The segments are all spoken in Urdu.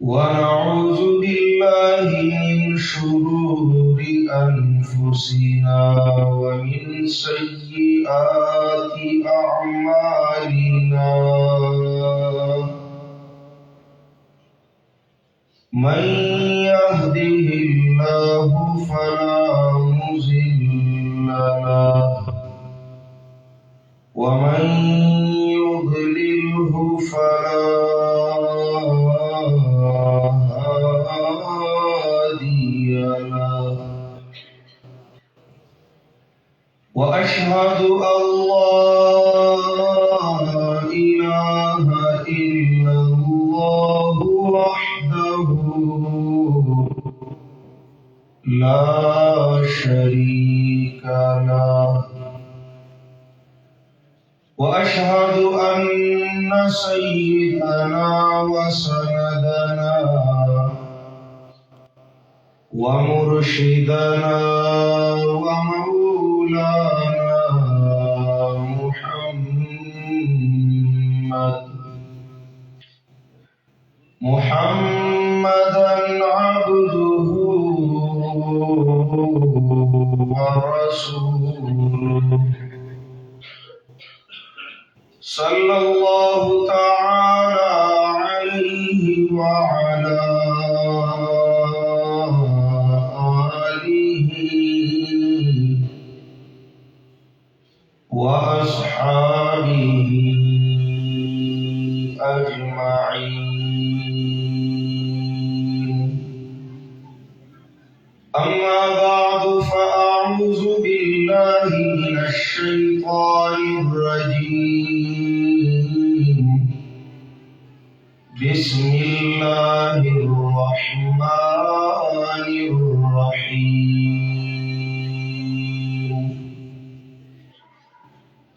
ونعوذ بالله من شرور أنفسنا ومن سيئات أعمالنا من يهده الله فلا مضل له ومن يضلله فلا وأشهد أن لا إله إلا الله وحده لا شريك له وأشهد أن سيدنا وسندنا ومرشدنا ومولانا محمدا عبده ورسوله صلى الله تعالى عليه وعلى وأصحابه أجمعين أما بعد فأعوذ بالله من الشيطان الرجيم بسم الله الرحمن الرحيم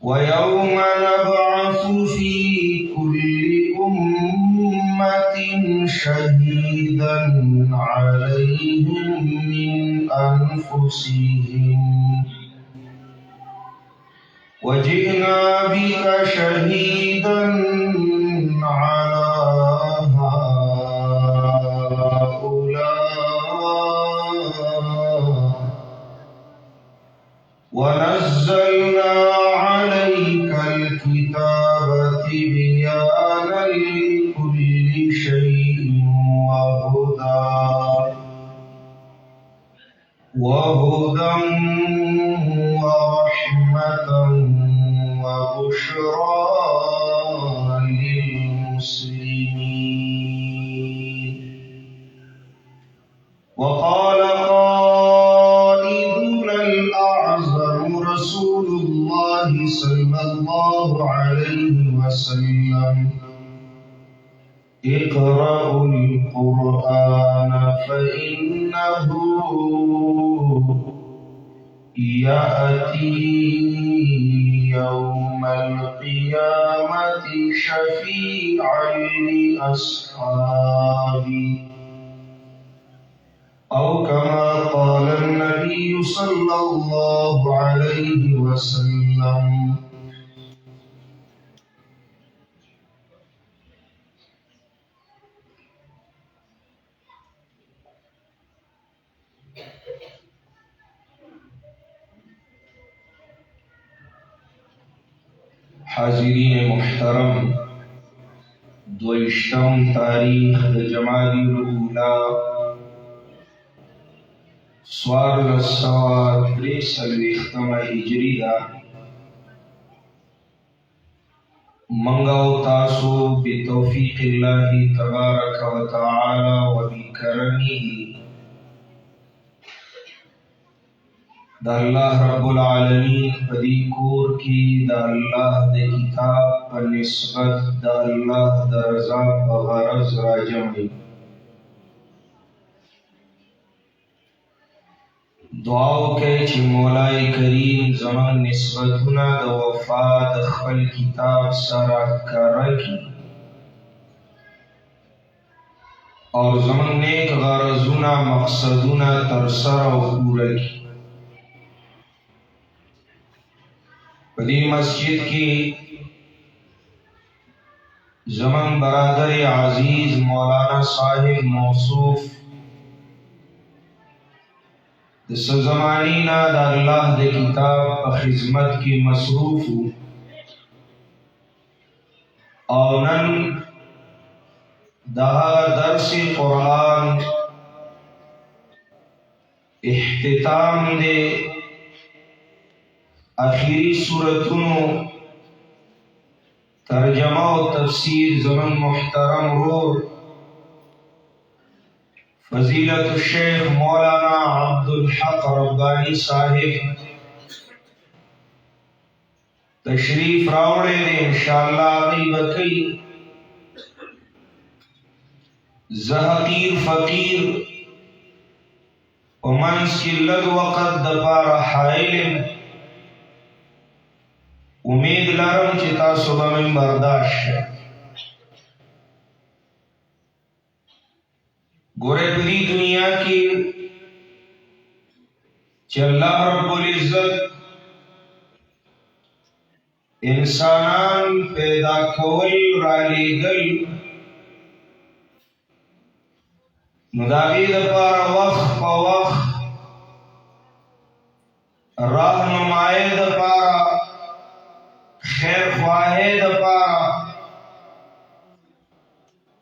ويوم نبعث في كل أمة شهيدا عليهم من أنفسهم وجئنا بك شهيدا على هؤلاء وهدى ورحمة وبشرى للمسلمين. وقال قائدنا الأعظم رسول الله صلى الله عليه وسلم: اقرأوا القرآن فإنه يأتي يوم القيامة شفيعا لأصحابه، أو كما قال النبي صلى الله عليه وسلم. حاضرین محترم، دویشتم تاریخ جمادی الاولی 1443 هجری دا. منگا و تاسو بتوفیق اللہ تبارک و تعالی و بکرمه دا اللہ رب العالمین پدی کور کی دا اللہ دے کتاب پر نسبت دا اللہ دا رضا بغرض راجمعی. دعاو کے چھ مولا کریم زمان نسبتنا دا وفاد خپل کتاب سارا کرکی اور زمان نیک غرضنا مقصدنا ترسر و پورکی. پدی مسجد کی زمان برادر عزیز مولانا صاحب موصوف دس زمانینا دا اللہ دے کتاب پا خدمت کی مصروف اونن دا درس قرآن اختتام دے آخری سورتونو ترجمہ و تفسیر زمن محترم رور فضیلت الشیخ مولانا عبدالحق ربانی صاحب تشریف راوڑے دے انشاءاللہ آگئی بکی. زہقیر فقیر ومنس کی لگ وقت دپار حائلم امید لارم چتا صبح میں برداشت ہے. گورے پری دنیا کی چہ اللہ رب العزت انسانان پیدا کول رالیگل نداغی دپارا وقت پا وقت راہ نمائے دپارا خیر خواہے دپارا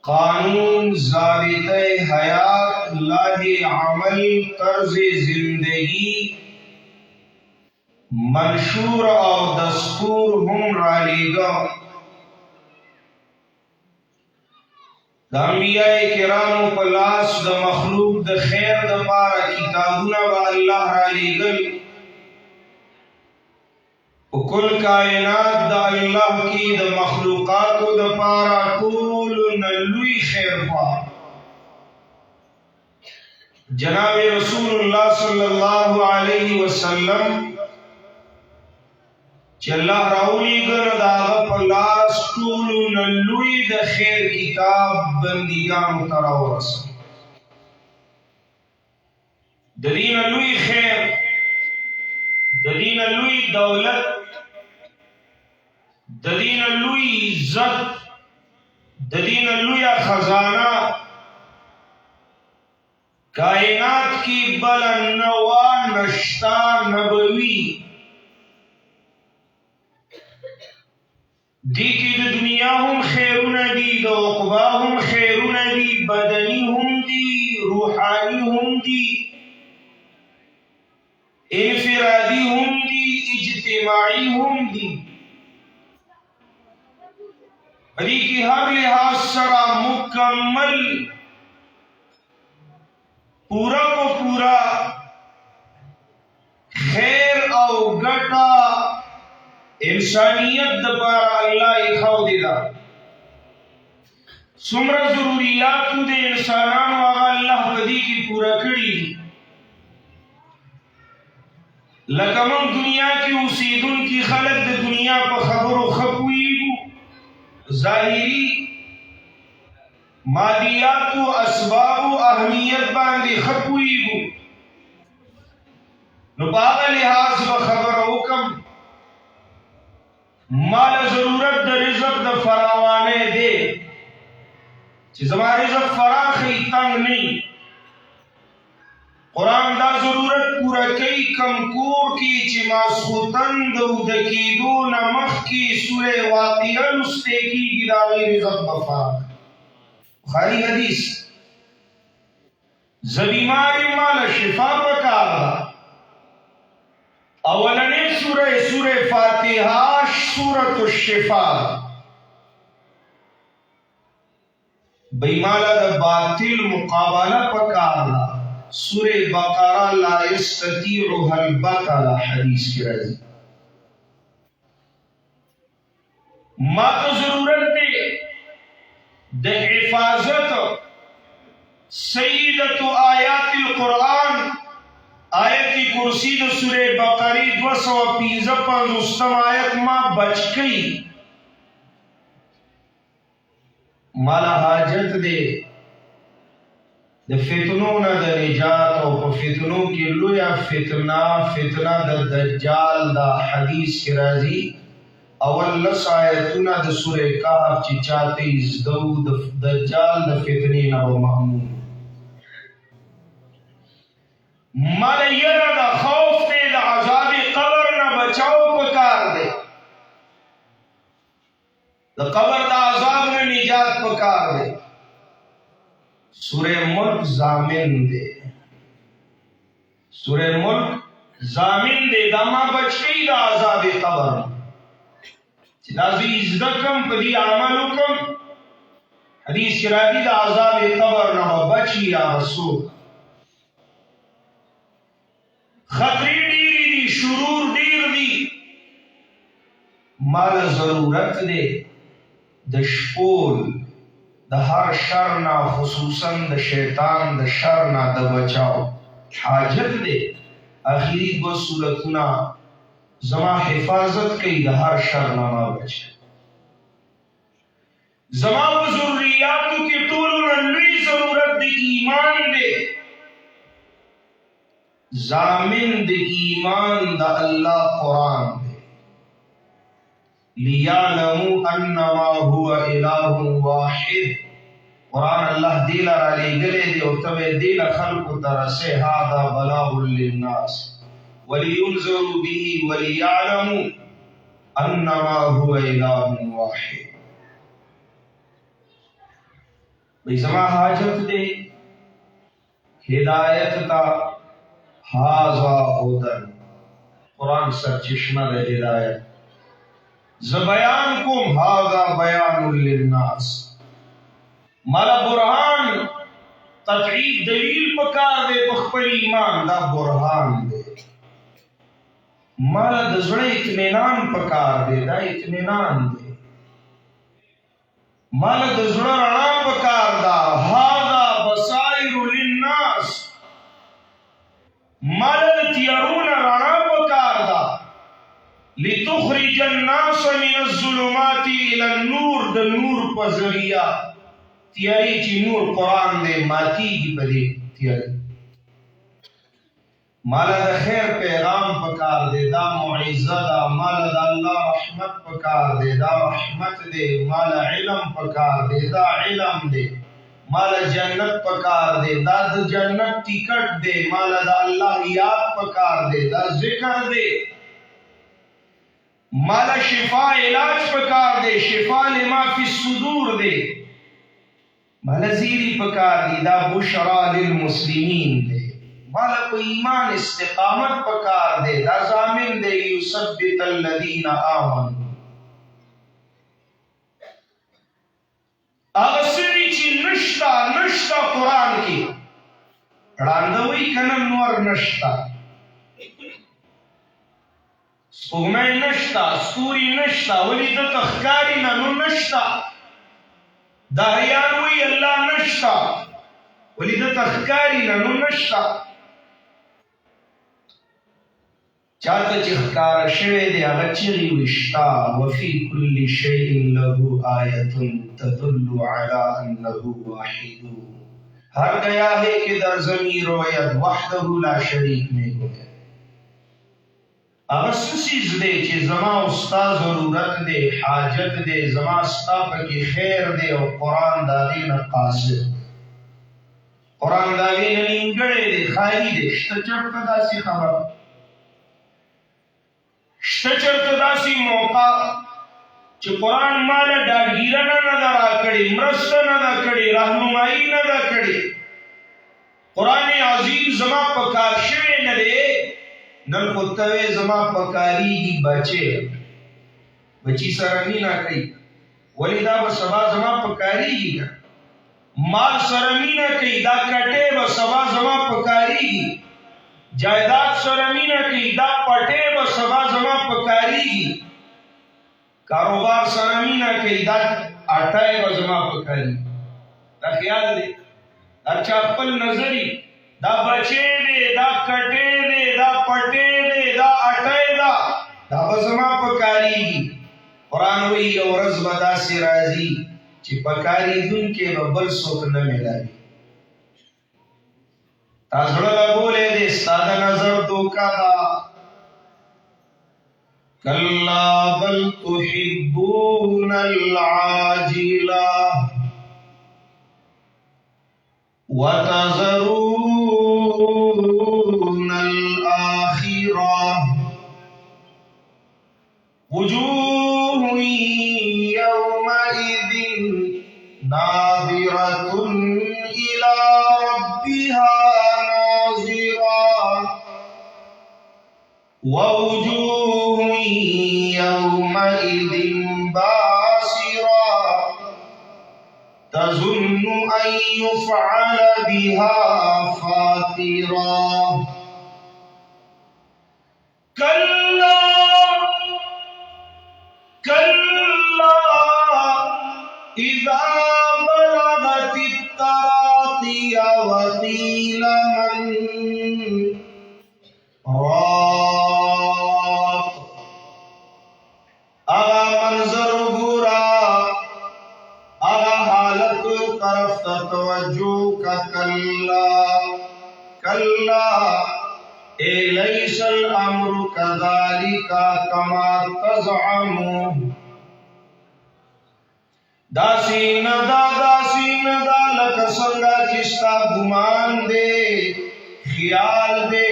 قانون ضابطہ حیات لاہ عمل طرز زندگی منشور اور دستور ہم رالیگا. دا انبیاء کرام پلاس دا مخلوق دا خیر دا پارا کتابونا با اللہ رالیگل کل کائنات دا اللہ کی دا مخلوقات دا پارا کول نلوی خیر پا. جناب رسول اللہ صلی اللہ علیہ وسلم چہ اللہ راولی گر داغا پلاس کول نلوی دا خیر کتاب بندگان تراورس. ددین لوی خیر، ددین لوی دولت، ددین لوی عزت، ددین لوی خزانہ کائنات کی بلنوا نشتا نبوی دی کی دنیا ہم خیرون دی، دا عقبہ ہم خیرون دی، بدنی ہم دی، روحانی ہم دی. انفرادی هم دی اجتماعی هم دی پدی کی ہر لحاظ سرا مکمل پورا کو پورا خیر او گٹا انسانیت دپارا اللہ اخاو دیدا سمرا ضروریات دے انسانان واغا اللہ پدی کی پورا کری لکمم دنیا کی اسیدن کی خلق دے دنیا پا خبر و خبویگو ظاہری مادیات و اسباب و اہمیت باندے خبویگو نو باغ لحاظ و خبر حکم مال ضرورت دا رزق دا فراوانے دے چیز ہمارے رزق فراخی تنگ نہیں قرآن دا ضرورت پورا کئی کمکور کی چی ماسخوتن دو دکیدو نمخ کی سورہ واقعہ نستے کی گداوی رزق بفراخ بخاری حدیث زبیماری مال شفا پکار دا اولنے سورہ فاتحہ سورۃ الشفا بیمالا دا باطل مقابلہ پکارنا سورہ بقرہ لا یستطیعها البطل حدیث کی رضی ما تو ضرورت دے دا حفاظت سیدت آیات القرآن آیت کرسی دا سورہ بقری 255 آیت ما بچ گئی مالا حاجت دے دا فتنوں نا دا نجات او پا فتنوں کی لویا فتنہ دا دجال دا حدیث کی رازی اول لس آیتونا دا سورہ کہف چی چاہتے ازدو دا دجال دا فتنی نا و محمود مالا یرا دا خوف دے دا عذاب قبر نا بچاؤ پکار دے دا قبر دا عذاب نا نجات پکار دے سورہ ملک زامن دے سورہ ملک زامن دے دا ما بچی دا عذاب قبر چنازی ازدکم پدی عملکم حدیث کرادی دا عذاب قبر نا بچی یا رسول خطری ڈیری دی شرور دیر دی مال ضرورت دے د شپول د هر شر نه خصوصا د شیطان د شر نه د بچاو حاجت دے آخری دو صورتنا زما حفاظت کئی د هر شر نه ما بچ زما و ضروریاتو کی طولنا لوی ضرورت د ایمان دے زامن د ایمان د اللہ قرآن دے لِيَعْلَمُوا أَنَّمَا هُوَ إِلَهٌ وَاحِدٌ قرآن اللہ دیلا را لے گلے دے اور تبے دیلا خلق ترسے هَذَا بَلَاغٌ لِلنَّاسِ وَلِيُنْذِرُوا بِهِ وَلِيَعْلَمُوا أَنَّمَا هُوَ إِلَهٌ وَاحِدٌ بھئی زما حاجت دے ہدایت تا هَذَا هُدًى قرآن سرچشمہ دے ہدایت زبیان کم هذا بیان للناس مالا برہان قطعی دلیل پکار دے بخبر ایمان دا برہان دے مالا دزڑے اطمینان پکار دے دا اطمینان دے مالا دزڑے رنا پکار دا هذا بصائر للناس مالا تیارون رنا پکار دا لتخرج الناس من الظلمات الى النور دا نور پا ذریعہ تیاری چی نور قرآن دے ماتی کی پدے تیاری مالا دا خیر پیغام پکار دے دا معزہ دا مالا دا اللہ رحمت پکار دے دا رحمت دے مالا علم پکار دے دا علم دے مالا جنت پکار دے دا جنت ٹکٹ دے مالا دا اللہ یاد پکار دے دا ذکر دے مالا شفا علاج پکار دے شفا لما فی الصدور دے مالا زیری پکار دی دا بشرا للمسلمین دے والا کو ایمان استقامت پکار دے دا ضامن دے یثبت الذین آمنوا اغسری چی نشتا قرآن کی راندوی کنن نور نشتا سپوږمۍ نشتا ستوري نشتا ولی د تخکاری ننو نشتا داریان وی الله نشتا ولی د تخکاری ننو نشتا چاته چې ښکاره شوی دی هغه چغې وشتا وفي كل شيء له آیة تدل على انه واحد ہر گیا ہے کہ در ضمیر و ید وحدہ لا شریک میں گویا اگر سسیز دے چی زما استا ضرورت دے حاجت دے زما استا پکی خیر دے اور قرآن داغین قاصر قرآن داغین ننگڑے دے خالی دے شتا چرک دا سی خبر شتا چرک دا سی موقع چی قرآن مالا ڈاگیرہ نہ دا کڑی مرست نہ دا کڑی رہنمائی نہ دا کڑی قرآن عظیم زما پکار شوے نہ دے نن خطوے زما پکاری ہی بچی سرمی نہ کئی ولی دا بسبا زما پکاری ہی نا مال سرمی نہ کئی دا کٹے بسبا زما پکاری ہی جائیداد سرمی نہ کئی دا پٹے بسبا زما پکاری ہی کاروبار سرمی نہ کئی دا اٹھائے بزما پکاری دا خیال دے دا چاپل نظری دا بچے دے دا کٹے دے دا پٹے دے دا اٹھائے دا بزما پکاری ہی قرآن وی اورز بدا سی رازی چی پکاری دن کے ببل سوک نہ ملاوی تازڑا بولے دے سادہ نظر دوکا دا کلا بل تحبون العاجلہ وتذرون الآخرہ وجوه يومئذ ناظرة إلى ربها ناظرة ووجوه يومئذ باسرة تظن أن يفعل بها فاقرة كلا إذا بلغت التراقي وقيل من راق اغا منظر گورا اغا حالت طرف توجہ کا کلا اے لیس الامر کذالک کما تزعمون داسی ندا لکا سنگا چستا گمان دے خیال دے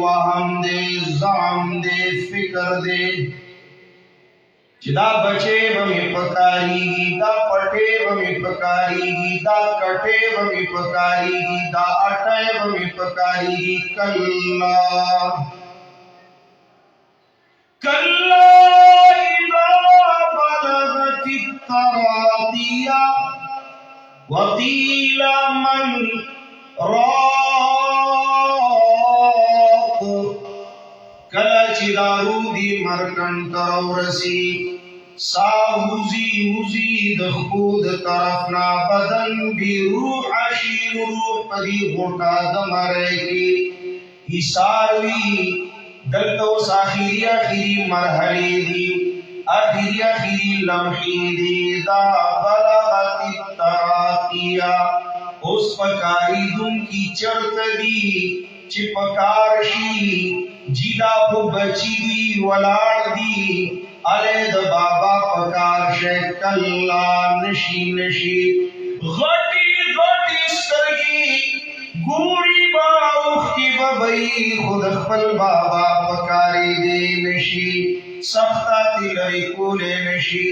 وہم دے زعم دے فکر دے چدا بچے بمی پکاری گی دا پٹے بمی پکاری گی دا کٹے بمی پکاری گی دا اٹھے بمی پکاری گی کلا اذا بلغت التراقي وقيل من راق کلا چدارو دی مرکن ترورسی ساوزی دخود طرفنا بدن بھی روح عشی روح پدی غوٹا دمرے کی حساروی دلتو آخری مرحلی دی آخری لمحی دی دا بلغت التراقیہ اس پکاری دن کی چرت دی چپکارشی جیدہ کو بچی دی ولار دی علید بابا پکار کلا نشی غٹی سترگی گوڑی باوخ کی ببئی خود خپل بابا پکاری دی نشی سختا تلئی کولے نشی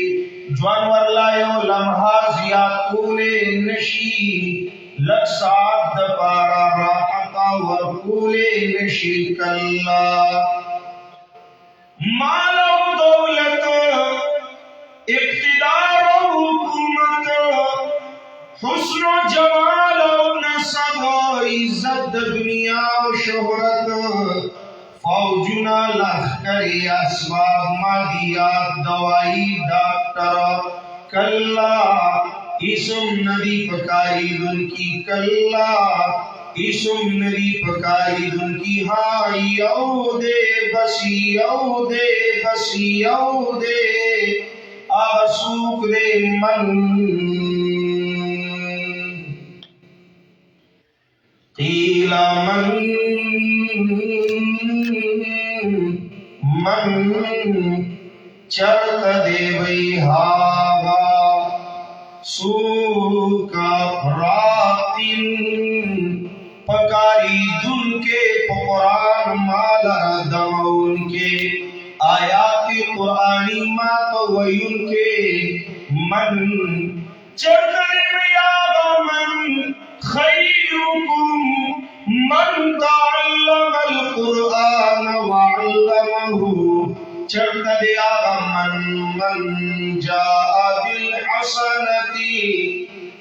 جوانور لائیو لمحہ زیاد کولے نشی لگ ساعت دپارا راحتا ورکولے نشی کلا مال و دولت اقتدار و حکومت حسن و جمال و نسب و عزت دنیا و شہرت فوجنا لخکری اسباب مادیات دوائی ڈاکٹر کلا اسم ندی پکاری دن کی کلا اسم ندی پکاری دن کی ہاں یو دے بسی یو دے بسی یو دے آسوک دے من قیل من چرت دے بئی ہاوا سوکا راتن پکاری دن کے قرآن مالا دمون کے آیات قرآنی مات ویون کے من چرت دے بئی آوا من خیرکم من تعلم القرآن وعلمه چرت دے آغا من جاء بالحسنة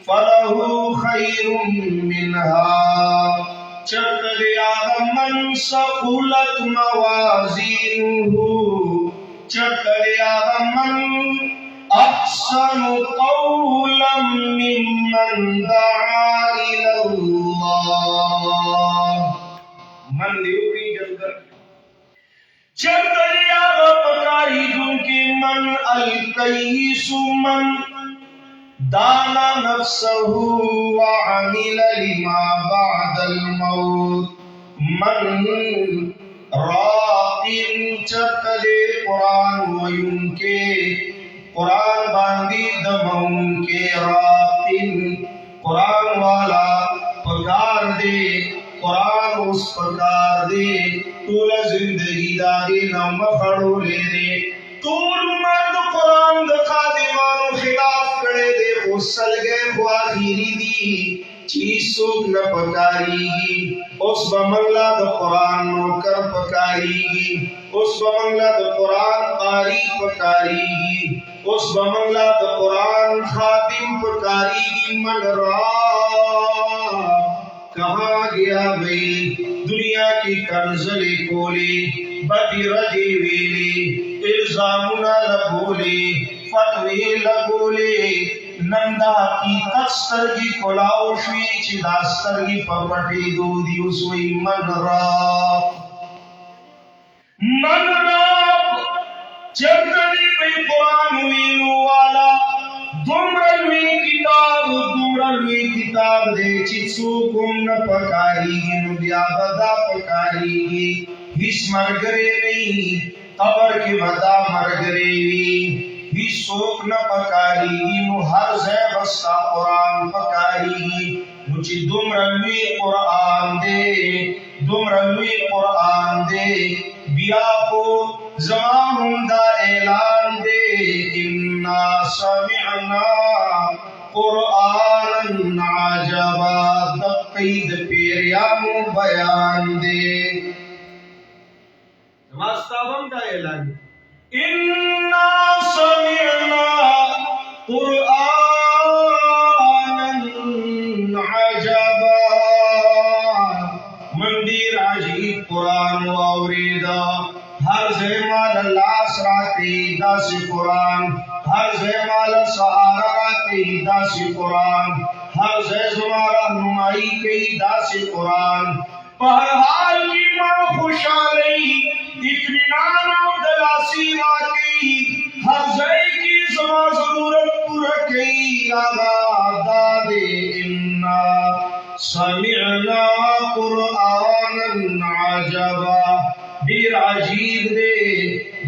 فله خیر منها چرت دے آغا من ثقلت موازینه چرت دے آغا من احسن قولا ممن دعا الى اللہ من دیو کی جنگر چرتری آغا پکاری دن کے من الکیس من دانا نفسه وعمل لما بعد الموت من راقن چرتری قرآن وین کے قرآن باندی دمون کے راقن قرآن والا پکار دے قرآن اس پکار دے طول زندگی داغی نم خڑو لے دے طول مرد قرآن دکھا دیوانو خلاف کرے دے خسل گئے خواہیری دی چیز سوک نہ پکاری گی اس بمنگلہ دا قرآن نوکر پکاری گی اس بمنگلہ دا قرآن قاری پکاری گی اس بمنگلہ دا قرآن خاتم پکاری گی من را کہاں گیا بھئی دنیا کی کنزلی کولی بدی ردی ویلی الزامنا لگولی فتوی لگولی نندا کی تسترگی کلاو شوی چی داسترگی پپٹی دو دیو سوی من را چرکنی بھئی قرآن ویلو والا دمرلوی کتاب دے چیسو کم نہ پکاری گی نبیا بدا پکاری گی ہیس مرگرے نہیں قبر کے بدا مرگرے وی ہیس سوک نہ پکاری گی نو ہر زیبستا قرآن پکاری گی نو چی دمرلوی قرآن دے بیا کو زمان دا اعلان دے انا سمعنا قرآن عجبا دقید پیریانو بیان دے نماستابم دا اعلان انا سمعنا قرآن عجبا مندیر عجیب قرآن واوریدا ہر زیمال اللہ سراتی دا سی قرآن ہر زیمال سہارا راتی دا سی قرآن ہر زیمال نمائی کئی دا سی قرآن پہر حال کی ماں خوشحالی اطمینان و دلاسی واقعی ہر زی کی زما ضرورت پورا کئی آغا دادے انا سمعنا قرآن عجبا دیر عجیب دے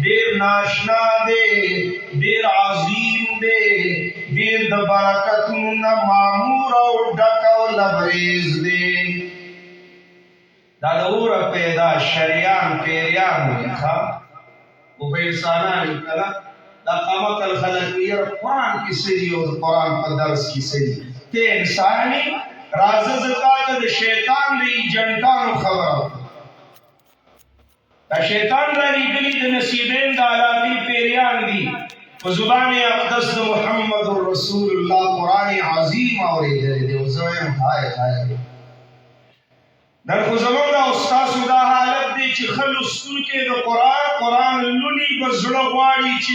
دیر ناشنا دے دیر عظیم دے دیر دبرکت من معمور و ڈکا و لبریز دے دادور پیدا شریان پیریان لکھا وہ بیرسانان لکھا دا قامت الخلقیر قرآن کی سری اور قرآن پر درس کی سری تے انسانی رازز طاقت شیطان دی جنٹان شیطان را لیدلی د نصیبین د علاقی پیریان دی په زبان اقدس د محمد رسول الله قرآن عظیم اوریدلی دی او زه وایم هاي هاي نن خو زموږ او ستاسو دا حالت دی چې ښه لوستونکی د قرآن لولي په زړه غواړي چې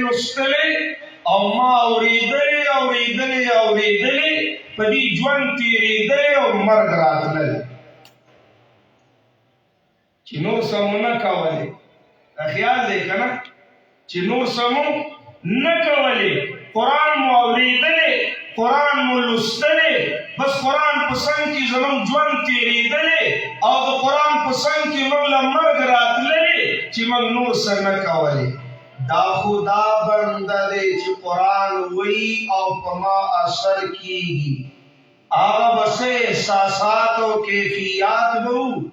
لوستلی او ما اوریدلی په دې ژوند تېرېدلی او مرګ راتللی چې نور سمو نه کولې خیال دی که نه چې نور سمو نه کولې قرآن مو اورېدلی قرآن مو لوستلی بس قرآن په څنګ کې زموږ ژوند تېرېدلی او د قرآن په څنګ کې موږ له مرګ راتللی چې موږ نور څه نه کولې دا خو دا بنده دی چې قرآن وایي او په ما اثر کېږي هغه به څه احساسات او کیفیات به وو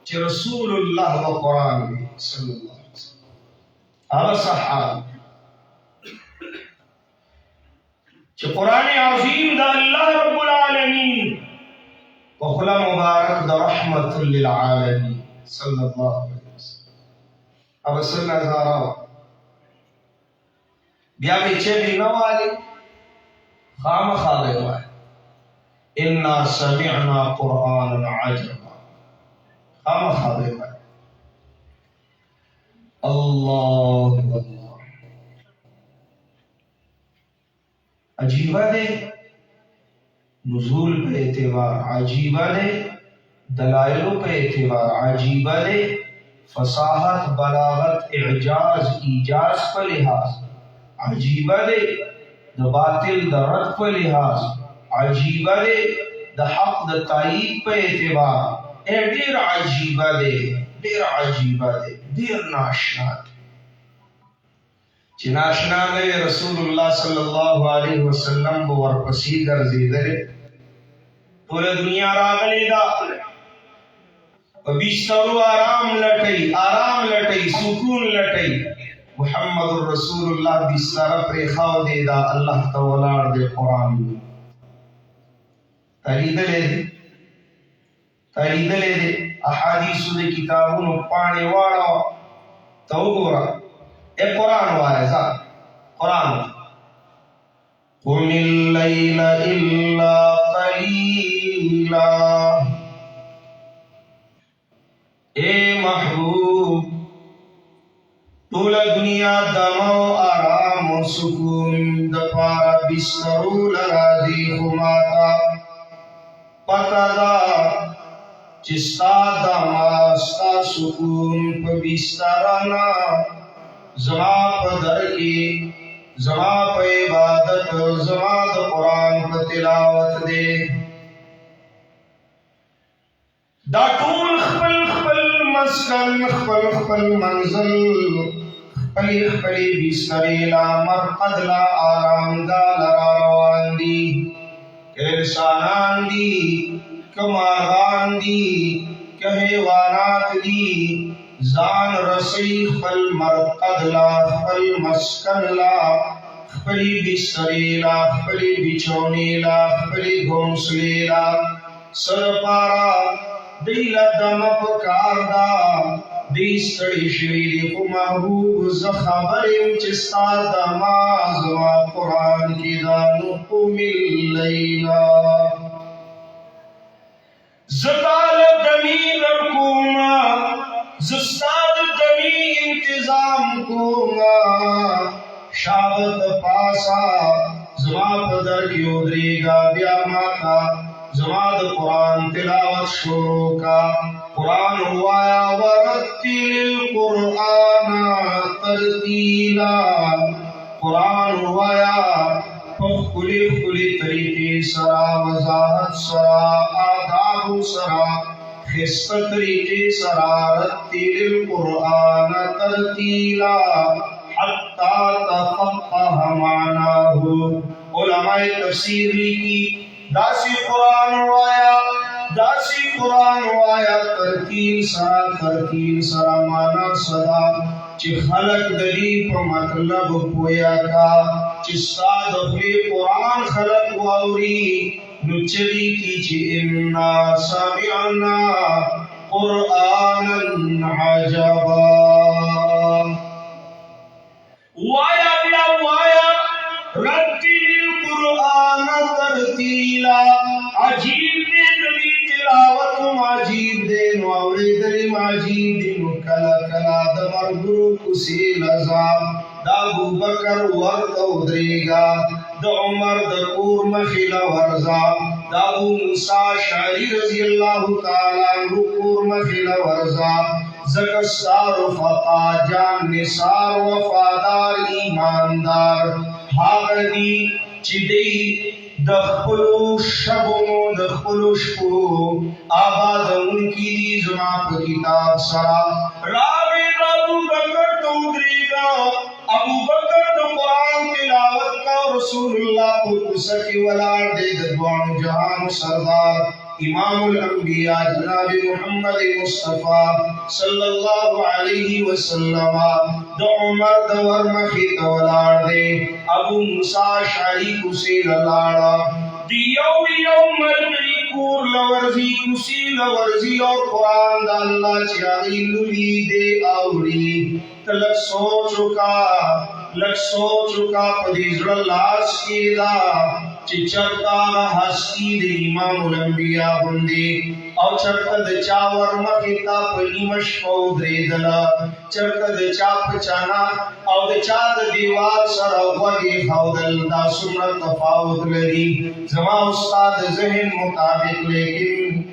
چې رسول الله و قرآن صلی الله علیه وسلم هغه صحابه چې قرآن عظیم د الله رب العالمین په خوله مبارک د رحمت للعالمین صلی الله علیه وسلم هغه څه نظاره بیا به چغې نه والي خامخا به یې وایي انا سمعنا قرآنا عجبا خامخا به یې وایي الله الله عجیبه دی نزول په اعتبار عجیبه دی دلائلو په اعتبار عجیبه دی فصاحت بلاغت اعجاز ایجاز په لحاظ عجیبه دی د باطل د رد په لحاظ عجیبه دی د حق د تایید په اعتبار ډیر عجیبه دی ډیر عجیبه دی ډیر ناشنا دی چې ناشنا نه رسول الله صلی الله علیه وسلم به ورپسې ګرځېدلی ټوله دنیا راغلې ده په بسترو آرام لټئ سکون لټئ محمد رسول الله بستر پرېښاو دی دا الله ته ولاړ دی قرآن تلیدلی دی احادیثو د کتابونو پاڼې واړوه ته وګوره قرآن وایه ځه قرآن قم اللیل الا قلیلا اے محبوب ټول دنیا دمو آرام و سکون د پاره بسترو لراځي خو ماته پته ده چې ستا دمه ستا سکون په بستره نه زما په در کې زما په عبادت زما د قرآن په تلاوت دی دا ټول خپل مسکن خپل منزل خپلی بستری لا مرقد لا آرام دا لرا روان دی که انسانان دی که مارغان دی که حیوانات دی زان رسی خپل مرقد لا خپل مسکن لا خپلی بستری لا خپلی بچونی لا خپلی گھونسلی لا سر پارا دیل دم پکار دا دی ستړي شوي دي خو محبوب زه خبر یم چې ستا دما زما قرآن کې دا نو قم اللیلا زه تا له دمې درکومه زه ستا د دمې انتظام کومه شابه د پاسه زما په در کې ودرېږه بیا ماته زما د قرآن تلاوت شروع کا قرآن وایا ورتل القرآن ترتیلا قرآن وایا خلی طریقے سرا وضاحت سرا آداب سرا خست طریقے سرا رتل القرآن ترتیلا حتی تفقه معناه علماء تفسیر لکی داسی قرآن وایا ترتیل سرا مانا صدا چی خلق دلی پا مطلب پویا کا چی ستا دخلی قرآن خلق واوری نو چلی کی چی انا سمعنا قرآنا عجبا وایا بیا وایا رتل القرآن ترتیلا عجیب دے نبی تلاوت عجیب دے نوری دلی عجیب دے کلا کلا دمر گرو کسی لزا دا ابو بکر ورد ادریگا دا عمر دا کور مخیل ورزا دا ابو موسیٰ شعری رضی اللہ تعالی عنہ کور مخیل ورزا زکستار فقا جان نثار وفادار ایماندار حاغدی چدی دخلو شبو دخلو شپو آباد ان کی دی زما پر کتاب سرا راوی ابو بکر تو دریگا ابو بکر تو قرآن تلاوت کا رسول اللہ کو سکی ولار دے دوان جہان سردار امام الانبیاء جناب محمد مصطفیٰ صلی اللہ علیہ وسلم دو عمر دور مخی تولار دے ابو موسیٰ شعری کسی للاڑا دیو مرگری کور لورزی کسی لورزی اور قرآن دا اللہ چاہی للی دے آوری تلک سوچو کا پدیزر لاس کی دا چرتا ہستی دے امام الانبیاء بندی او چرتا دا چاور مخیتا پلی مشکو دریدلا چرتا دا چا پچانا او دا چا دا دیوار سر وگی خودل دا سمرت تفاوت لگی زمان استاد ذہن مطابق لیکن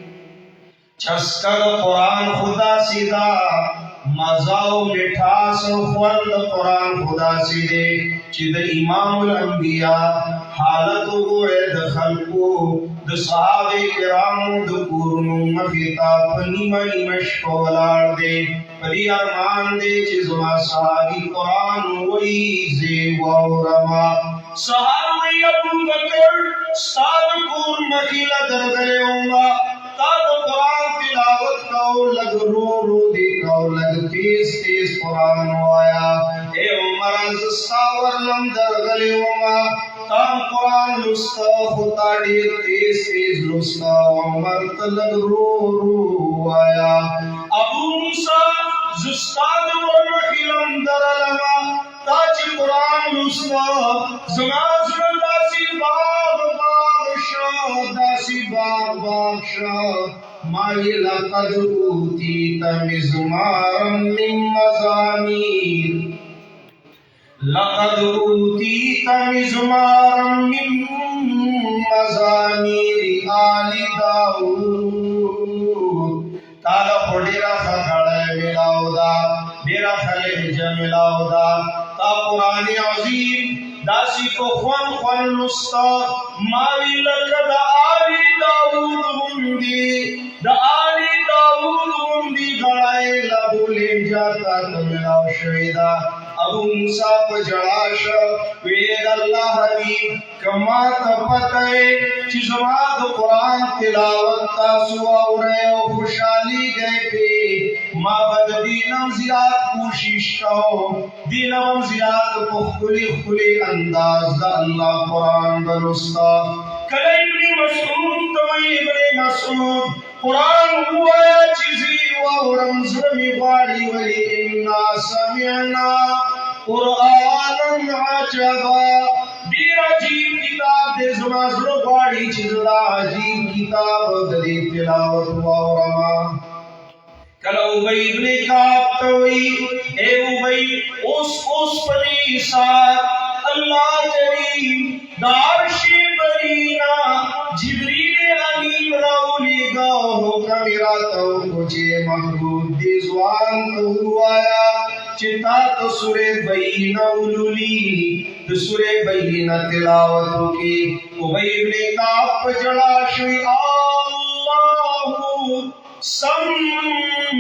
چسکر قرآن خدا سیدھا مزاو مٹھاس خوند قرآن خدا سیدھے چید امام الانبیاء حالت ہوئے دخلقو د صحابہ کرامو د کورنو مخیتا پنیمانی مشکولار دے پری ارمان دے چیزما صحابی قرآن وی زیو رما صحابی ابو بکر ساد کور مخیلا درگلے ہونگا تاد قرآن تلاوت کاؤ لگ رو رو دی کاؤ لگ تیز تیز قرآن آیا اے عمر زستا ورلم درگلے ہونگا تام قرآن لستا خطا دیر تیز تیز لستا عمر تلگ رو رو آیا ابو موسیٰ زستا دور مخیلم درلما تاچ قرآن لستا زمازر داسی باغ باغ شاہ داسی باغ باغ شاہ مائی لقد اوتیت مزمارا من مزامیر لقد اوتیت مزمارا من مزامیر آل داود تالا پڑیرا خڑے ملاو دا دیرا خلیجہ ملاو دا تا قرآن عظیم داسی کو خوان خوان نستا ماوی لکد آلی داود غندی دا آلی داود غندی گڑائے لبو لے جاتا تملاو شویدہ ابو موسیٰ پا جڑاشا وید اللہ حبیب کما تپتائے چیزواد قرآن تلاوت تاسو آورے و خوشحالی گئے پہ ما بد دینم زیاد کوشش کاؤ دینم زیاد پخلی خلی انداز دا اللہ قرآن بلستا کلی ابن مسعود توئی ابن مسعود قرآن ہوا یا چیزی وورم زرمی غاری ولی انا سمعنا قرآنا عجبا دیر عجیب کتاب دے زمازر غاری چیزلا عجیب کتاب دری تلاوت وورما کل اوبئی ابن کعب توئی اے اوبئی اس پلی ساتھ اللہ کریم دارشی برینا جبریل امین راولی گاہو کمیرا تو کچھے محبوب دی زوان تو ہوایا چتا تو سورے بینہ علولی تو سورے بینہ تلاوتو کی اوبئی ابن کعب پجڑا شوی اللہ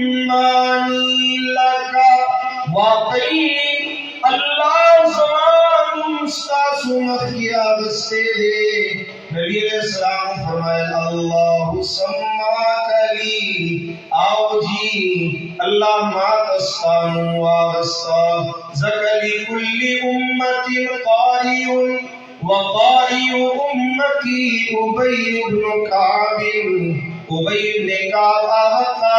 سمانی لکا واقعی اللہ زمان مستاسو مخیہ بستے دے نبی علیہ السلام فرمائے اللہ سماک لی آو جی اللہ ماتستانو آغستا زکلی کل امت قاری وقاری امتی ابی بن کعب ابی بن کعب آغا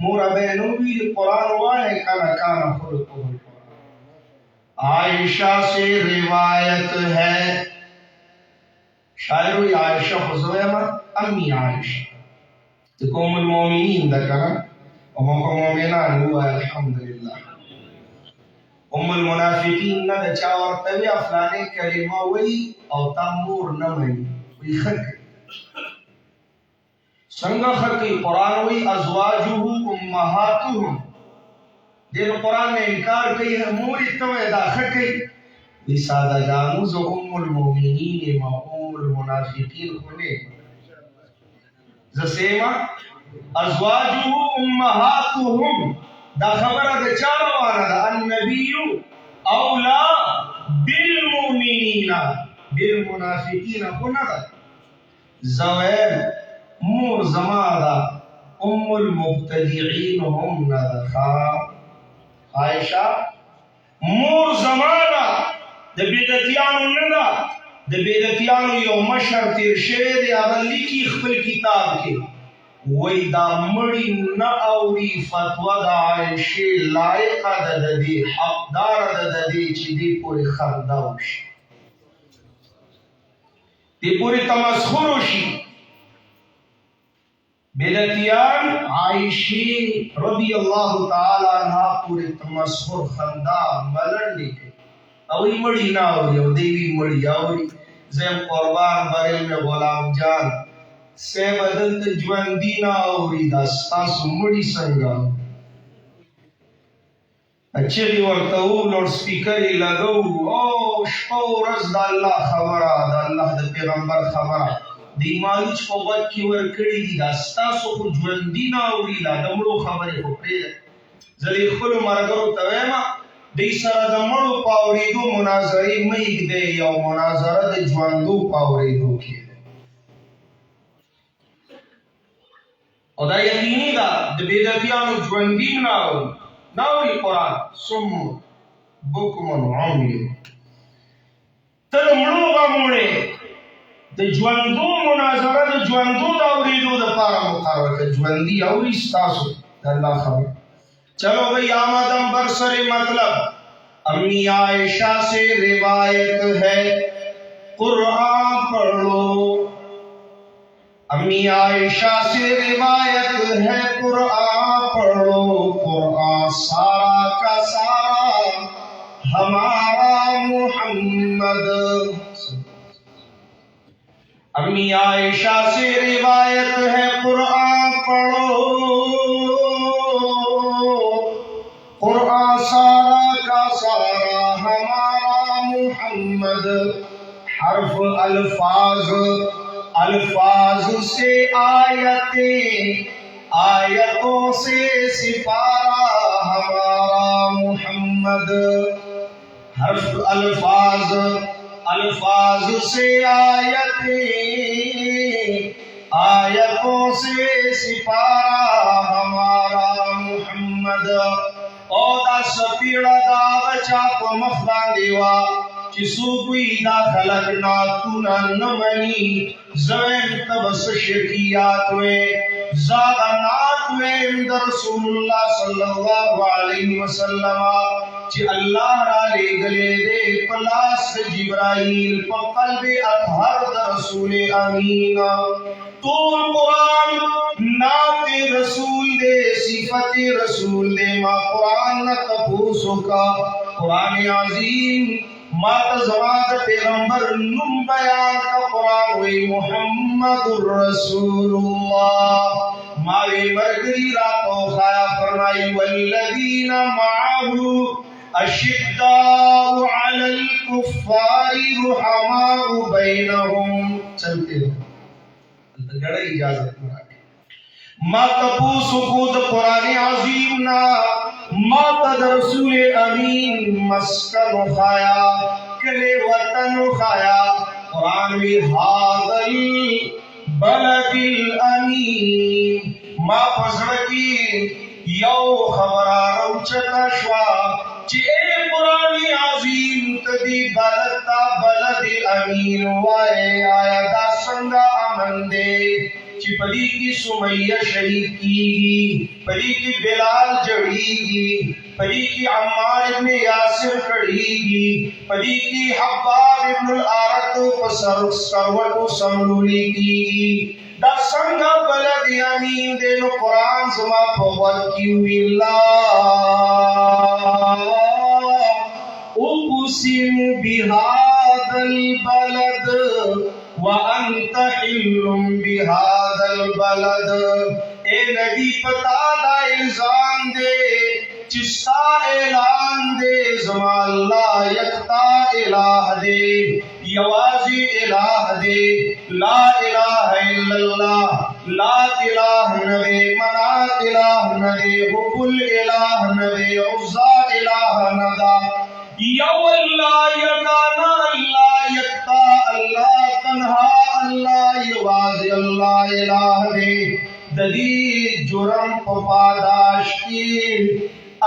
مورا بینوی قرآن وائے کانا کانا خلقہ القرآن۔ عائشہ سے روایت ہے، شاعر عائشہ خزویمہ امی عائشہ تقوم المومنین دا کنا ومم مومنان ہوا الحمدللہ ام المنافقین نہ دا چاورتوی افلانے کلمہ وی او تامور نمانی وی خک سنگا خکی قرآن وی ازواجہ امہاتہم دین قرآن نے انکار کئی ہے موری توی دا خکی وی سادہ جانو زو ام المومنین ما ام المنافقین ہونے زسیما ازواجہ امہاتہم دا خبر دا چاوانا دا النبی اولا بالمؤمنین بالمنافقین ہونا دا زوین مور زمادا ام المبتدعین ہم ندخا عائشہ مور زمادا دا بیدتیانو ندا دا بیدتیانو یو مشر تیر شوید اغلی کی خپل کتاب کے وی دا مڑی نا اوری فتوہ دا عائشی لائقہ دا دی حقدار دا دی چی دی پوری خرداوش دی پوری تمسخروشی بیدتیان عائشی رضی اللہ تعالی عنہ پوری تمسخر خندا ملن لکے اوی مڑی نا اوری او دیوی مڑی اوری زیم قربان بریل میں غلام جان سے بدلت جواندی نا اوری دا ستاسو مڑی سنگا اچھلی ورطاو لوڈ سپیکری لگو او شپو رز دا اللہ خبرہ دا اللہ دا پیغمبر خبرہ دی مالوچ کو بد کی ورکڑی دی دا ستاسو کو جواندی نا اوری دا دمڑو خبری کو پرید زلی خلو مرگرو تویما دی سر دا مڑو پاوری دو مناظری میگ دے یا مناظرہ دا جواندو پاوری دو کی او دا یقینی دا دا بیدتیانو جواندیم ناوری قرآن سم بکمن عمی تد مڑوغا موڑے دا جواندو مناظرہ دا جواندو دا اوریدو دا پارا مقرر کا جواندی اوری ستاسو دا اللہ خبر چلو بھئی آمدم برسر مطلب امی عائشہ سے روایت ہے قرآن پڑھ لو امی عائشہ سے روایت ہے قرآن پڑھو قرآن سارا کا سارا ہمارا محمد امی عائشہ سے روایت ہے قرآن پڑھو قرآن سارا کا سارا ہمارا محمد حرف الفاظ سے آیتیں آیتوں سے سپارہ ہمارا محمد حرف الفاظ سے آیتیں آیتوں سے سپارہ ہمارا محمد او دا سپیڑا دا بچا کو مخدان دیوا چسو کوئی دا خلق ناتونا نمانی زوین تبس شرکیات ہوئے زادہ نات ہوئے اندر رسول اللہ صلی اللہ علیہ وسلم چی اللہ را لے گلے دے پلاس جبرائیل پا قلب اطہر دا رسول امین طول قرآن نات رسول دے صفت رسول دے ما قرآن نتپوسو کا قرآن عظیم مات زمان پیغمبر نم بیان کا قرآن ہوئی محمد الرسول اللہ ماوی مرگری راتو خایا فرمائی والذین معاہو اشداء علی الکفار رحماء بینہم چلتے ہو جڑا اجازت میں ما تپوسو کود قرآن عظیم نا ما تد رسول امین مسکن خایا کلے وطن خایا قرآن وی حاضر بلد الامین ما پزرکی یو خبرہ روچتا شوا چی اے قرآن عظیم تدی بلد امین وائے آیا دا سنگا امن دے چې پدې کې سمیہ شهید کیږي، پدې کې بلال جړیږي، پدې کې عمار ابن یاسر کړیږي، پدې کې حباب ابن الارت په سروټو سملولي کیږي. دا څنګه بلد امین دې نو قرآن زما په وخت کې ویلا اقسم بهذا البلد وانت حل بهذا البلد. اے نبی پتا دا الزام دے چستا اعلان دے زما اللہ یکتا الہ دے یوازی الہ دے لا الہ الا اللہ لا الہ نبے منات الہ نبے حب الالہ نبے عزا الہ ندا یو اللہ یکانا اللہ یکتا اللہ تنہا اللہ یوازی اللہ الہ دے. ددی جرم پپاداش کی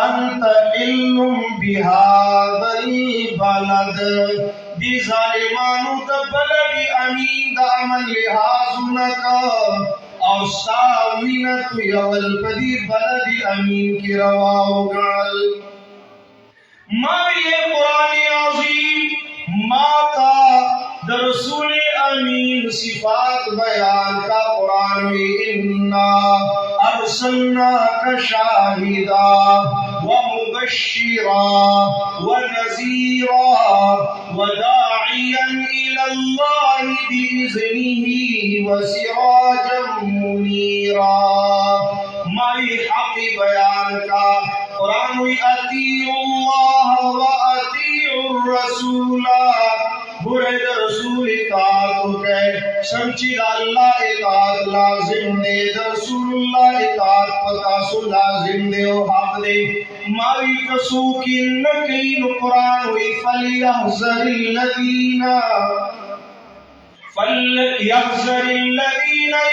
انت علم بهذا البلد. دی ظالمانو دا بلد امین دا عمل لحاظ نکا او ساوینت یول پدی بلد امین کی رواو گل. ما یہ قرآن عظیم ما کا دا رسول امین صفات بیان کا قرآن میں انا ارسلناک شاہدا ومبشرا ونذیرا وداعیا الى اللہ بإذنہ وسراجا منیرا. مائی حق بیان کا قرآن میں اطیعوا اللہ واطیعوا الرسول. برے رسول اطاعت کے سمجھی اللہ اطاعت لازم دے رسول اللہ اطاعت پتا سو لازم دے و حق دے. ماوی کسو کی نکین قرآن ہوئی فلیحذر الذین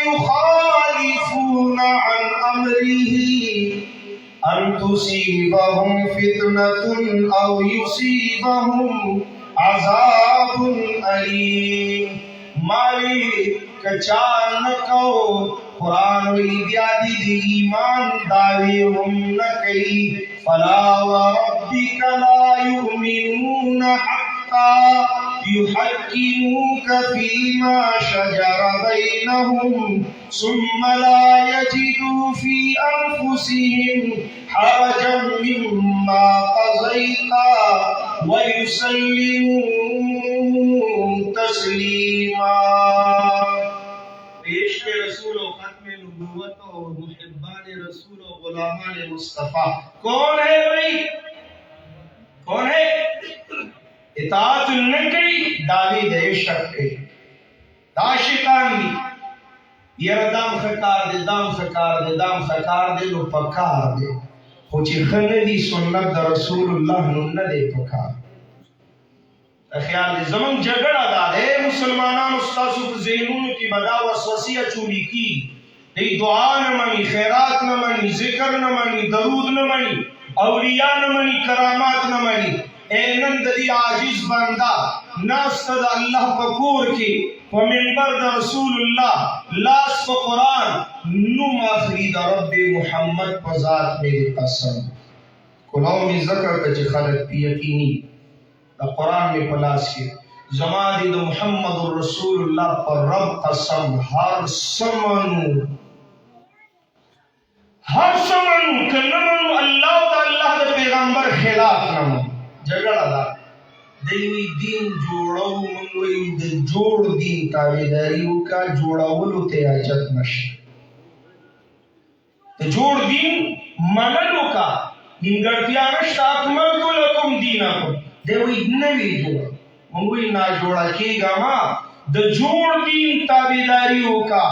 یخالفون عن امرہ ان تصیبہم فتنة او یصیبہم عذاب علیم. ماوی کچان نکو قرآن وی بیادی دی ایمان داوی ہم نکی فلا وربک لا یؤمنون حتی يحكموك فيما شجر بينهم ثم لا يجدوا في أنفسهم حرجا مما قضيت ويسلموا تسليما. عشق رسول و ختم نبوت و محبان رسول و غلامان مصطفیٰ کون ہے بھائی؟ کون ہے؟ اطاعت نکڑی داوی دے شک کے داشکان دی یر دام خکار دے دام خکار دے دام خکار دے نو پکار دے خوچی خندی سنت دا رسول اللہ نو دے پکار. خیال دے زمان جگڑا دا دے مسلمانان استاسو کو ذہنون کی بدا وسوسیہ چولی کی دی دعا نمانی خیرات نمانی ذکر نمانی درود نمانی اولیاء نمانی کرامات نمانی. اے نندی عاجز بندہ ناستد اللہ پکور کی ومنبر دا رسول اللہ لاس پا قرآن نم آخری دا رب محمد پا ذات میری قسم کلاو میں ذکر کچھ خلق پی یقینی دا قرآن میں پلاس کی زمانی دا محمد رسول اللہ پر رب قسم ہر سمنو کنمنو اللہ دا اللہ دا پیغمبر خلاف نمو جگڑا دا دیوی دین جوڑو منگوی دا جوڑ دین تابیداریو کا جوڑاولو تے آجت نشت. جوڑ دین منلو کا نمگرتیانشت اکملتو لکم دینکم دیوی نوی جوڑ منگوی نا جوڑا کی گا ما دا جوڑ دین تابیداریو کا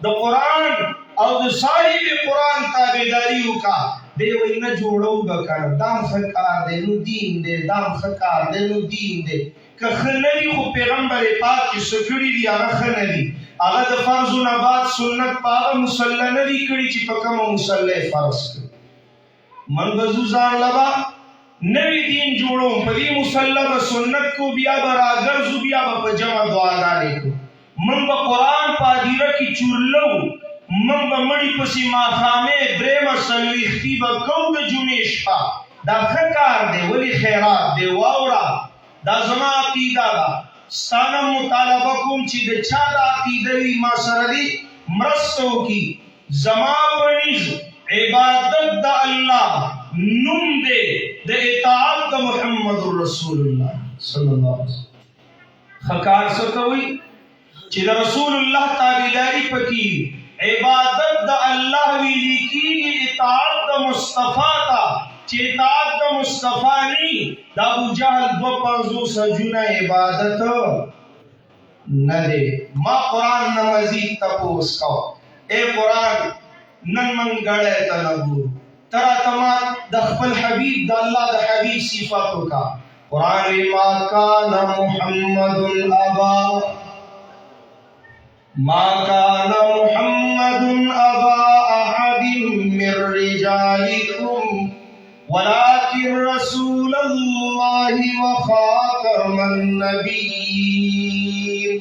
دا قرآن او دا صاحب قرآن تابیداریو کا دیوی نہ جوڑو گا کر دام خکار دے نو دین دے دام خکار دے نو دین دے کہ خنری خو پیغمبر پاک کی سکڑی دی آگا خنری آگا دا فرض و نبات سنت پاگا مسلح ندی کری چی پکم مسلح فرض کر من بزوزان لبا نوی دین جوڑوں پدی مسلح با سنت کو بیا با راگرزو بیا با پجمع دعا دانے کو من با قرآن پا دیره کی چورلو من با مڑی پسی ماخامے درم سلویختی با کو دا جمعش پا دا خکار دے ولی خیرات دے واورا دا زما عقیدہ دا ستانا مطالبہ کم چی دا چا دا عقیدہ وی ما سردی مرستو کی زما پنیز عبادت دا اللہ نم دے دا اطاعت دا محمد رسول اللہ صلی اللہ علیہ وسلم خکار سکوئی چی دا رسول اللہ تابیداری پکی عبادت دا اللہ ویلی کی اطاعت دا مصطفیٰ تا چی اطاعت دا مصطفیٰ نی دا ابو جہل دو پانزو سجونہ عبادت ندے ما قرآن نمازی تپوس کو اے قرآن نن من گڑے تنبو ترا تمات دا خپل حبیب دا اللہ دا حبیب صفاتو کا قرآن ما کان محمد ابا ما كان محمد أبا أحد من رجالكم ولكن رسول الله وخاتم النبيين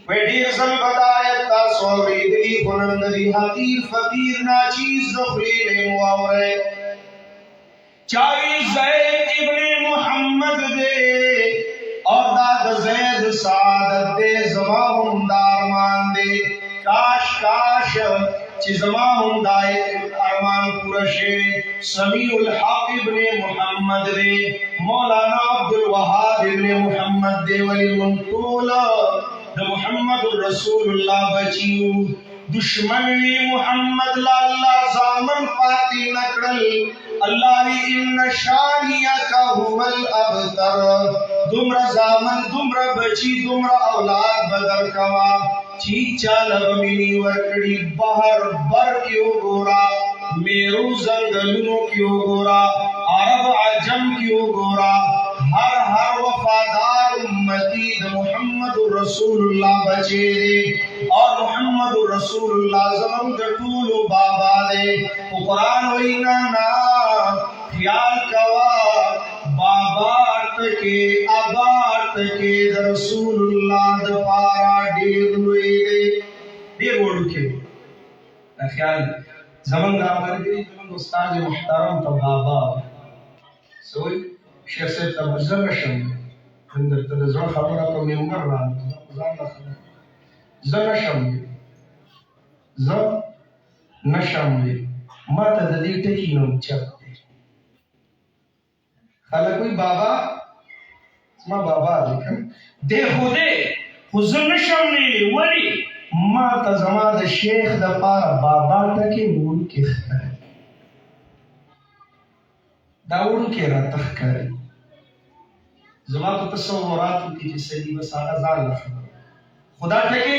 ویڈیر سن بدایت تا سوری دلی خنن دی حقیر فقیر ناچیز دخلی میں معاورے چاہی زید ابن محمد دے اور داد زید سعادت دے زماہم دارمان دے کاش کاش چی زماہم دائے ارمان پورشے سمیع الحق ابن محمد دے مولانا عبد الوہاب ابن محمد دے ولی منطولہ دا محمد رسول اللہ بچیو دشمن وی محمد لا اللہ زامن پاتی نکڑل اللہ وی ان شانیکا هو الابتر دمرا زامن دمرا بچی دمرا اولاد بدر کوا چیچا لغمینی ورکڑی بہر بر کیوں گورا میرو زنگلنوں کیوں گورا عرب عجم کیوں گورا ہر وفادار امتی دا محمد رسول اللہ بچے دے اور محمد رسول اللہ زمان دا طول بابا دے قرآن وینا نا خیال کوا بابا تکے ابا تکے دا رسول اللہ دا پارا دیر لوئے دے دیر وڑو کے خیال زمان دا مرگری زمان استاد محترم تا بابا سوئی شیخ صاحب تا بزر نشم اندر تلزر خبرہ کا ممبر رہا زر نشم ما تا دلیل تکی نم چپ دے خالا کوئی بابا ما بابا دیکھن دے خودے خزر نشم نے ولی ما تا زمان دا شیخ دا پارا بابا تکی مول کے خطر داوڑو کے راتخ کرے زمان کو تصوراتو کی جسے دی بس آغا زال لخبر خدا تکے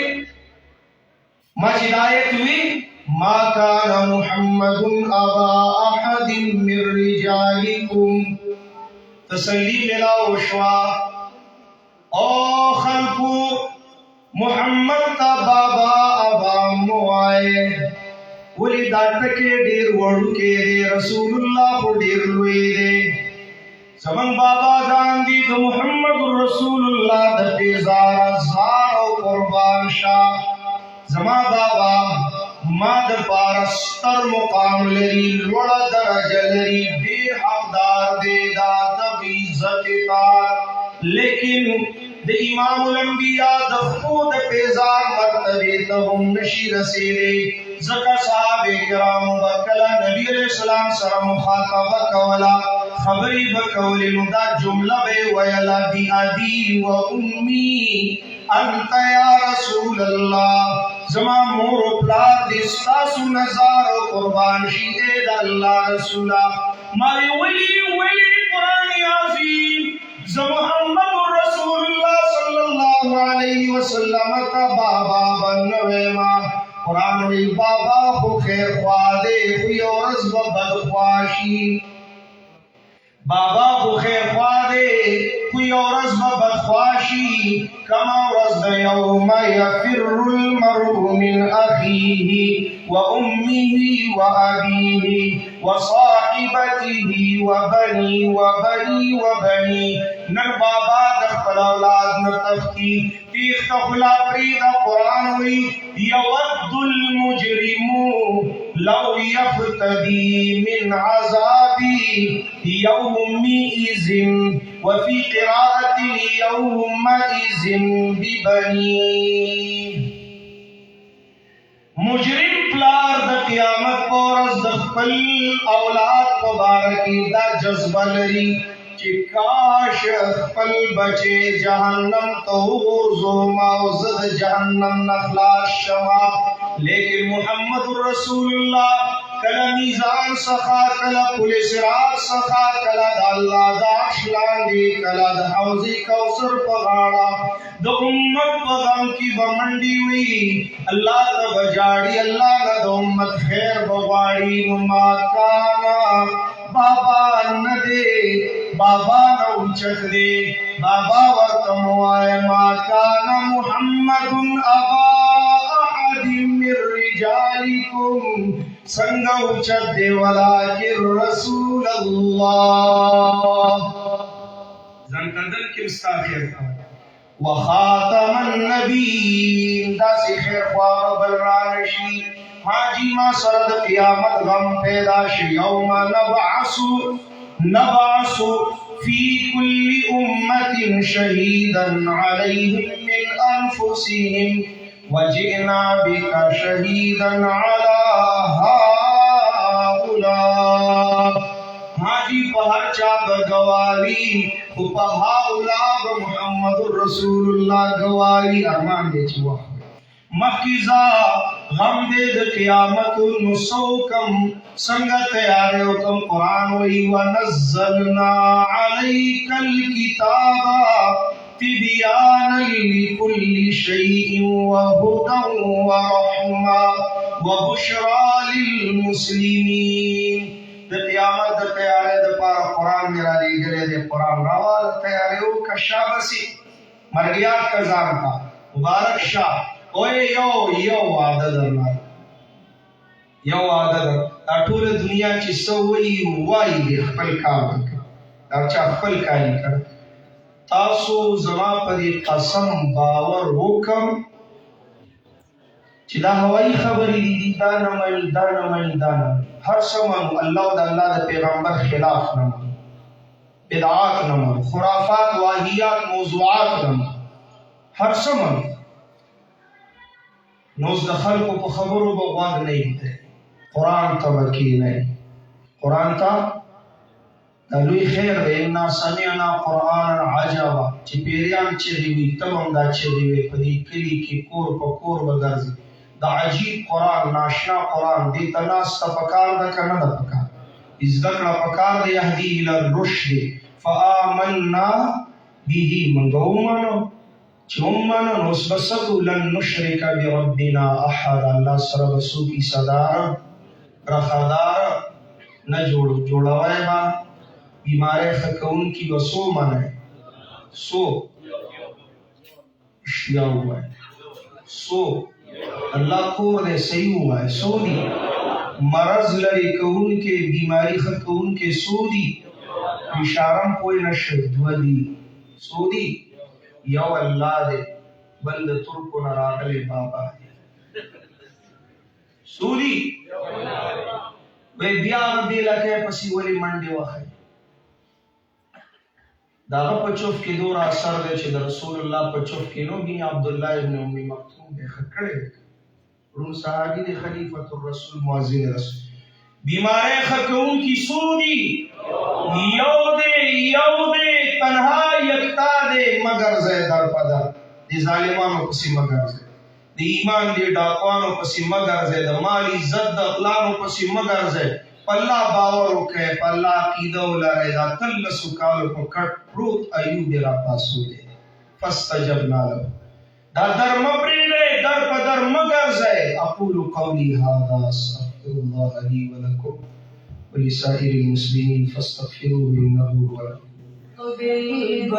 ما جدایت ہوئی ما کان محمد ابا احد من رجالکم تسلی ملاو شوا او خلقو محمد تا بابا ابا موائے ولی داتکے دیر وڑو کے دے رسول اللہ کو دیر لوئے دے زمان بابا داندی تو محمد رسول اللہ دا پیزار زار و قربان شاہ زمان بابا ما دا پارستر مقام لری لوڑا درجہ لری بے حقدار دے دا تغیزت تار لیکن دا امام الانبیاء دا خود پیزار مرتبے تہم نشی رسیلے زکا صحابہ کرام بکلا نبی علیہ السلام سر مخاطبہ کولا خبری بکولی ندا جملہ بے ویلا بی ابی و امی انت یا رسول اللہ زمان مور و پلار دستاس و نظار و قربان شیدے دا اللہ رسولہ ماری ولی قرآن عظیم محمد رسول اللہ صلی اللہ علیہ وسلم کا بابا بنوے ماں قرآن وی بابا خو خیر خوادے خوی اور از بدخواشی بابا خو خیر خوادے کوئی عورض بدخواشی کما عورض یوم یفر المرء من اخیه و امیه و ابیه و صاحبه وصاحبته وبني وبني وبني نن بابا د خپل اولاد نه تختی تیخ خلا پرید قرآن وی یود المجرم لو یفتدی من عذاب یومئذ وفي قراءة يومئذ ببنيه مجرم پلار د قیامت پورز د خپل اولاد مبارکی دا جذبه لري چې کاش خپل بچے جهنم ته وغورځوم او زه د جهنم نه خلاص شوم لیکن محمد رسول الله کله میزان څخه کله پل صراط څخه کله د الله د عرش لاندې کله د حوض کوثر په غاړه د امت په غم کې به منډې وي الله ته بجاړي الله نه د امت خیر بغواړي ما کانا بابا نه دی بابا نه اوچت دی بابا ورته ووایه ما کانا محمد ابا احد من رجالکم څنګه اوچت دی ولکن رسول الله ځان کندل کې ستا خیر وخاتم النبیین دا سی خیر خواه بلرانشی حاجی ما سرد قیامت غم پیدا شی یوم نبعث فی کل امت شہیدا علیہم من انفسهم وجئنا بک شہیدا علی هؤلاء حاجی پہر چاپ گواری پہا اولاد محمد رسول اللہ گواری ارمان دے چوا مخیزا غم دے د قیامت نسوکم سنگ تیارے کم قرآن وی ونزلنا علیک الکتاب تبیانا لکل شیء وہدا ورحمہ وبشرى للمسلمین د قیامت د تیارے د پار قرآن میرا لے گلے دے قرآن راوال تیارے او کشابسی مرگیات کا زانتا مبارک شاہ اوے یو وعدہ درنا یو وعدہ در اٹول دنیا چی سوئی وائی دے خپل کام کر چا خپل کاری کر تاسو زما پدی قسم باور وکم چی دا ہوائی خبری دی دانا ہر سمن اللہ دا اللہ دا پیغمبر خلاف نمان بدعات نمان خرافات واہیات موضوعات نمان ہر سمن نوز دا خلقو پا خبرو بغواد نہیں دے قرآن تا وکی نہیں قرآن تا دلوی خیر دے انا سمعنا قرآن عجبا چی پیریان چیزیوی تمام دا چیزیوی پدی کلی کی کور پا کور بگرزی دا عجیب قرآن ناشنا قرآن دیتا ناس تا پکار دا کرنا دا پکار از دکڑا پکار دا یهدی الى الرشد فآمنا بیہی منگو منو چومنا نسبسکو لن نشرک بربنا احد اللہ سر بسو کی صدار رخدار نہ جوڑوائے با بیمارے خکون کی بسو منائے سو اشیاء ہوا ہے سو اللہ کور دے صحیح ہوا ہے سو دی مرض لرے کون کے بیماری خکون کے سو دی اشارم کوئی نشد دو دی سو دی یو اللہ دے بند ترکو نراغل بابا دے سو دی بے بیاغ دے لکے پسی ولی منڈے وخی داغا پچوف کی دور اثر دے چھے رسول اللہ پچوف کی نو بین عبداللہ ابن امی مکتوم دے خکڑے دے رون صحابی دے خلیفت الرسول معزین رسول بیمارے خکون کی سودی یو دے تنہا یکتا دے مگر زے در پدر دے ظالمانو پسی مگر زے دے ایمان دے ڈاکوانو پسی مگر زے دے مالی زد اقلانو پسی مگر زے پلا باورو کے پلا عقیدو لرے دا تل سکالو کو کٹ پروت ایوب را پاسو دے فاستجبنا لہو دا در مبریلے در پدر مگر زے اقول قولی هذا استغفر الله لي ولكم ولسائر المسلمين فاستغفروه انه هو الغفور الرحيم.